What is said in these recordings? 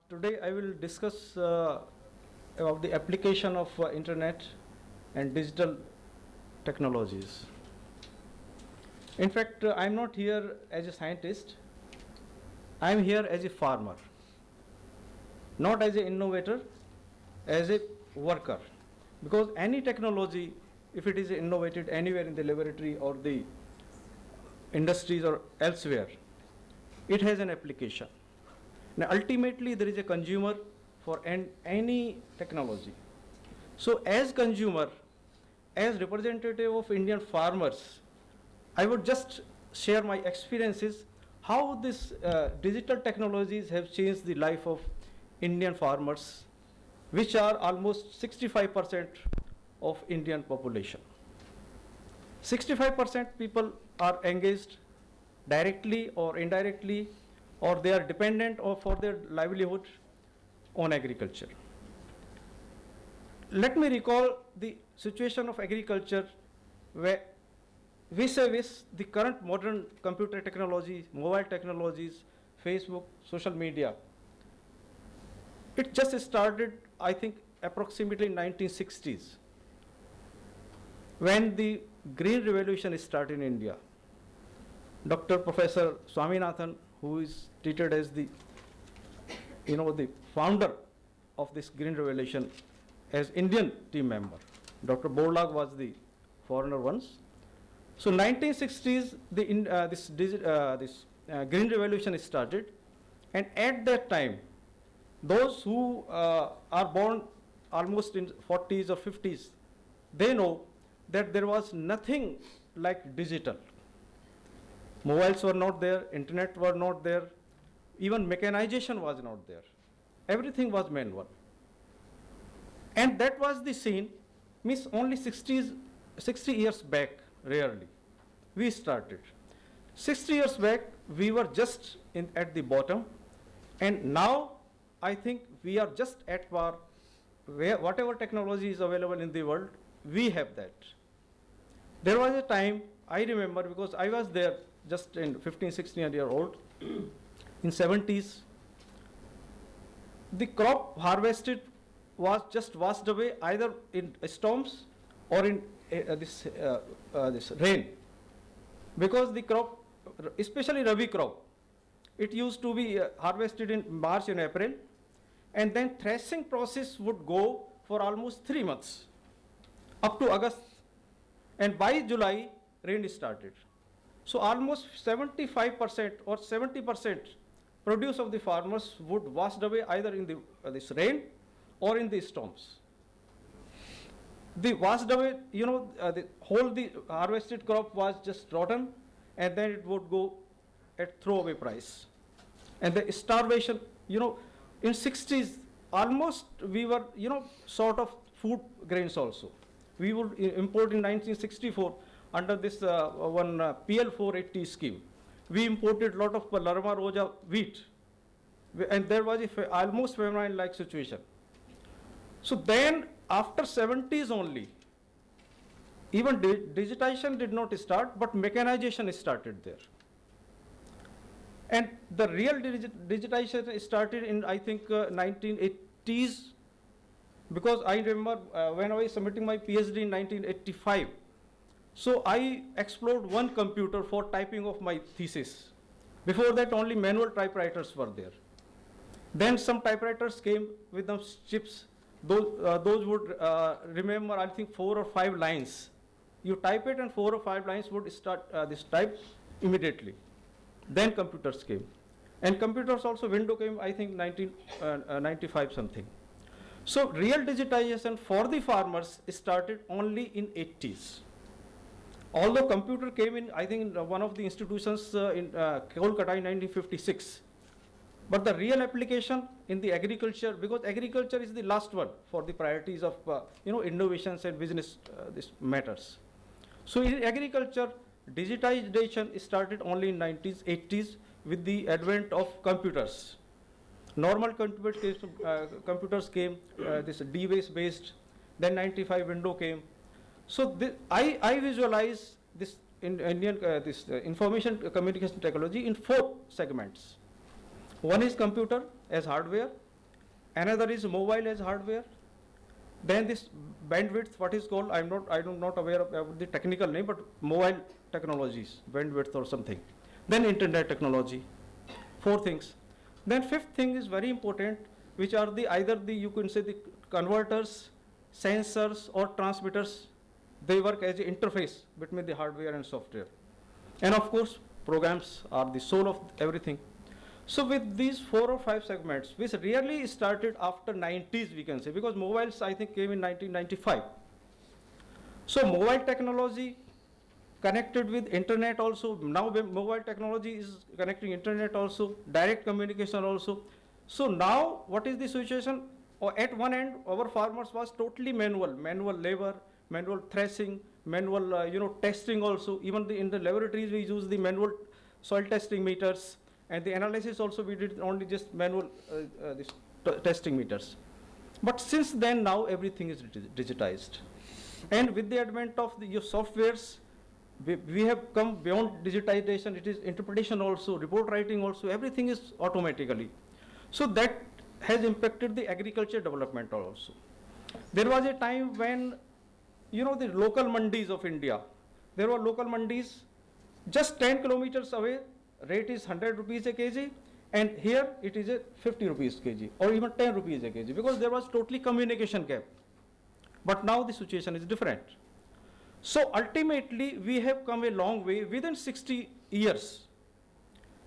Today I will discuss about the application of internet and digital technologies. In fact, I am not here as a scientist. I am here as a farmer, not as an innovator, as a worker. Because any technology, if it is innovated anywhere in the laboratory or the industries or elsewhere, it has an application. Now, ultimately, there is a consumer for any technology. So, as consumer, as representative of Indian farmers, I would just share my experiences how this digital technologies have changed the life of Indian farmers, which are almost 65% of Indian population. 65% people are engaged directly or indirectly, or they are dependent for their livelihood on agriculture. Let me recall the situation of agriculture where vis-a-vis the current modern computer technology, mobile technologies, Facebook, social media. It just started, I think, approximately in 1960s, when the Green Revolution started in India. Dr. Professor Swaminathan, who is treated as the founder of this Green Revolution, as Indian team member. Dr. Borlaug was the foreigner once. So 1960s, this Green Revolution started, and at that time, those who are born almost in 40s or 50s, they know that there was nothing like digital. Mobiles were not there, internet were not there, even mechanization was not there. Everything was manual. And that was the scene, means only 60 years back, rarely, we started. 60 years back, we were just at the bottom, and now I think we are just at par, where whatever technology is available in the world, we have that. There was a time, I remember, because I was there just in 15, 16-year-old, in 70s, the crop harvested was just washed away either in storms or in this rain, because the crop, especially Rabi crop, it used to be harvested in March and April, and then threshing process would go for almost 3 months, up to August, and by July, rain started. So almost 75% or 70% produce of the farmers would washed away either in this rain or in the storms. The washed away, the whole the harvested crop was just rotten, and then it would go at throwaway price. And the starvation, in 60s, almost we were, sort of food grains also. We would import in 1964 under this PL 480 scheme. We imported a lot of Larma Roja wheat, and there was almost famine-like situation. So then, after 70s only, even digitization did not start, but mechanization started there. And the real digitization started in, I think, 1980s, because I remember when I was submitting my PhD in 1985. So I explored one computer for typing of my thesis. Before that, only manual typewriters were there. Then some typewriters came with them chips. Those would remember, I think, 4 or 5 lines. You type it and 4 or 5 lines would start this type immediately. Then computers came. And computers also, window came, I think, 1995 something. So real digitization for the farmers started only in 80s. Although computer came in, I think, in one of the institutions in Kolkata in 1956. But the real application in the agriculture, because agriculture is the last one for the priorities of innovations and business this matters. So in agriculture, digitization started only in 90s, 80s with the advent of computers. Normal computers came, this DWACE based, then 95 window came. So I visualize this information communication technology in 4 segments. One is computer as hardware, Another is mobile as hardware. Then this bandwidth, what is called, I'm not aware of the technical name, but mobile technologies, bandwidth or something. Then internet technology. 4 things. Then 5th thing is very important, which are the either the, you can say, the converters, sensors or transmitters. They work as an interface between the hardware and software. And of course, programs are the soul of everything. So with these 4 or 5 segments, which really started after 90s, we can say, because mobiles, I think, came in 1995. So mobile technology connected with internet also. Now mobile technology is connecting internet also, direct communication also. So now what is the situation? At one end, our farmers was totally manual labor, manual threshing, manual testing also. Even in the laboratories, we use the manual soil testing meters. And the analysis also we did only just manual testing meters. But since then, now everything is digitized. And with the advent of the softwares, we have come beyond digitization. It is interpretation also, report writing also, everything is automatically. So that has impacted the agriculture development also. There was a time when, the local mandis of India, there were local mandis just 10 kilometers away. Rate is 100 rupees a kg, and here it is a 50 rupees kg or even 10 rupees a kg, because there was totally communication gap. But now the situation is different. So ultimately, we have come a long way. Within 60 years,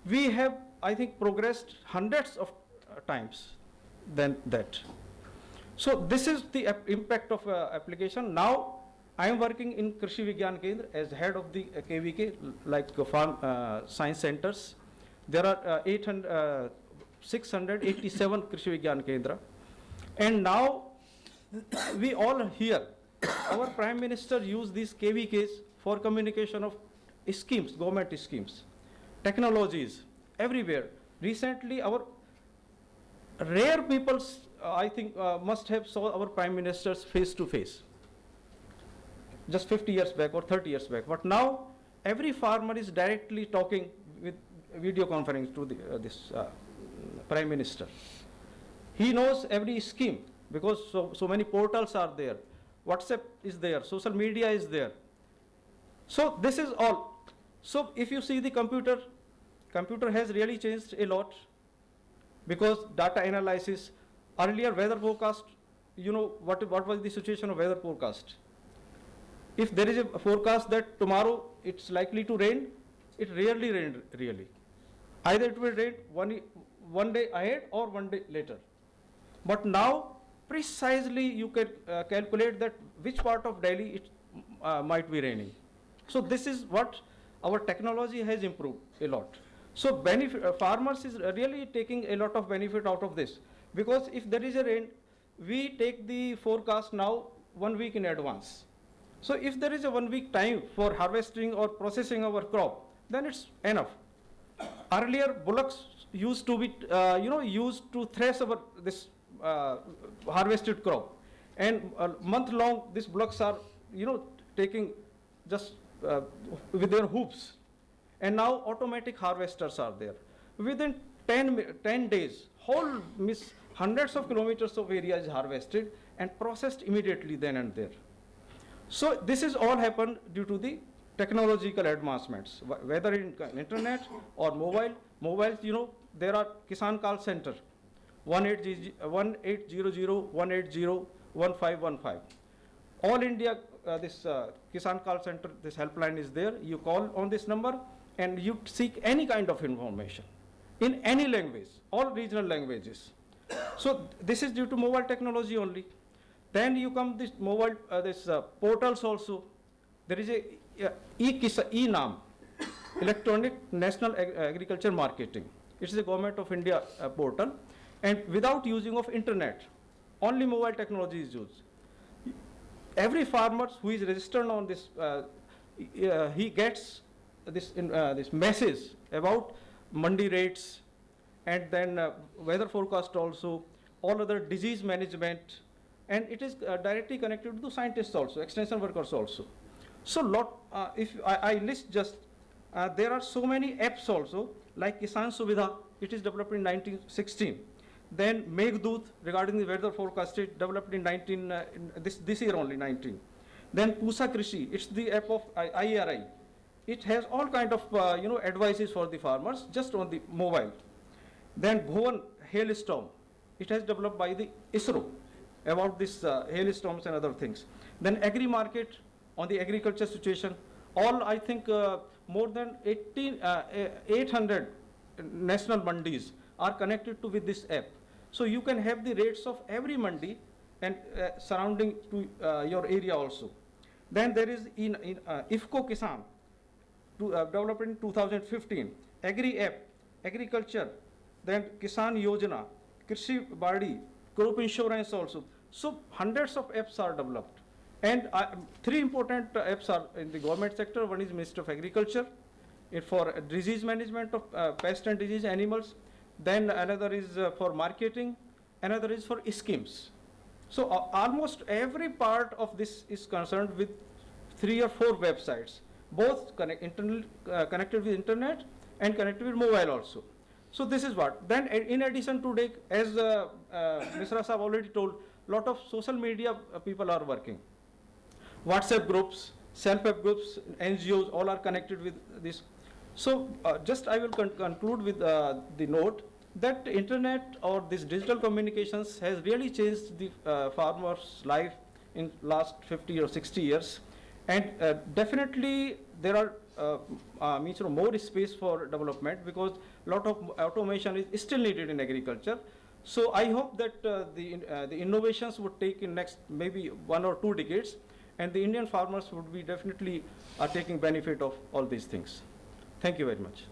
we have, I think, progressed hundreds of times than that. So this is the impact of application. Now, I am working in Krishi Vigyan Kendra as head of the KVK, like farm science centers. There are 687 Krishi Vigyan Kendra. And now we all hear our Prime Minister use these KVKs for communication of schemes, government schemes, technologies, everywhere. Recently, our rare people, I think, must have saw our Prime Ministers face to face. Just 50 years back or 30 years back. But now, every farmer is directly talking with video conference to this Prime Minister. He knows every scheme because so many portals are there. WhatsApp is there, social media is there. So this is all. So if you see the computer has really changed a lot, because data analysis, earlier weather forecast, what was the situation of weather forecast? If there is a forecast that tomorrow it's likely to rain, it rarely rained really. Either it will rain one day ahead or one day later. But now, precisely you can calculate that which part of Delhi it might be raining. So this is what our technology has improved a lot. So farmers is really taking a lot of benefit out of this, because if there is a rain, we take the forecast now 1 week in advance. So if there is a 1 week time for harvesting or processing our crop, then it's enough. Earlier, bullocks used to be, used to thresh this harvested crop, and month long these bullocks are, taking just with their hooves. And now automatic harvesters are there. Within 10 days, hundreds of kilometers of area is harvested and processed immediately then and there. So this is all happened due to the technological advancements, whether in internet or mobiles, there are Kisan call center, 1800-180-1515. All India, this Kisan call center, this helpline is there. You call on this number and you seek any kind of information in any language, all regional languages. So this is due to mobile technology only. Then you come this mobile, portals also. There is a e-NAM, Electronic National Agriculture Marketing. It's the Government of India portal, and without using of internet, only mobile technology is used. Every farmer who is registered on this, he gets this message about mandi rates, and then weather forecast also, all other disease management, and it is directly connected to scientists also, extension workers also. So if I list just, there are so many apps also, like Kisan Suvidha, it is developed in 1916. Then Meghdoot regarding the weather forecast, it developed in this year only, 19. Then Pusa Krishi, it's the app of IRI. It has all kind of advices for the farmers just on the mobile. Then Bhuvan hailstorm, it has developed by the ISRO about this hailstorms and other things. Then Agri Market on the agriculture situation. All I think more than 800 national mandis are connected with this app. So you can have the rates of every mandi and surrounding to your area also. Then there is in IFCO Kisan, developed in 2015, Agri App, Agriculture, then Kisan Yojana, Krishi Badi, crop insurance also. So hundreds of apps are developed. And three important apps are in the government sector. One is Ministry of Agriculture for disease management of pest and disease animals. Then another is for marketing, another is for schemes. So almost every part of this is concerned with 3 or 4 websites, both connected with internet and connected with mobile also. So this is what. Then in addition to that, as Misra Saab already told, lot of social media people are working. WhatsApp groups, self-help groups, NGOs, all are connected with this. So just I will conclude with the note that internet or this digital communications has really changed the farmer's life in last 50 or 60 years. And definitely there are more space for development because a lot of automation is still needed in agriculture. So I hope that the innovations would take in next maybe 1 or 2 decades, and the Indian farmers would be definitely taking benefit of all these things. Thank you very much.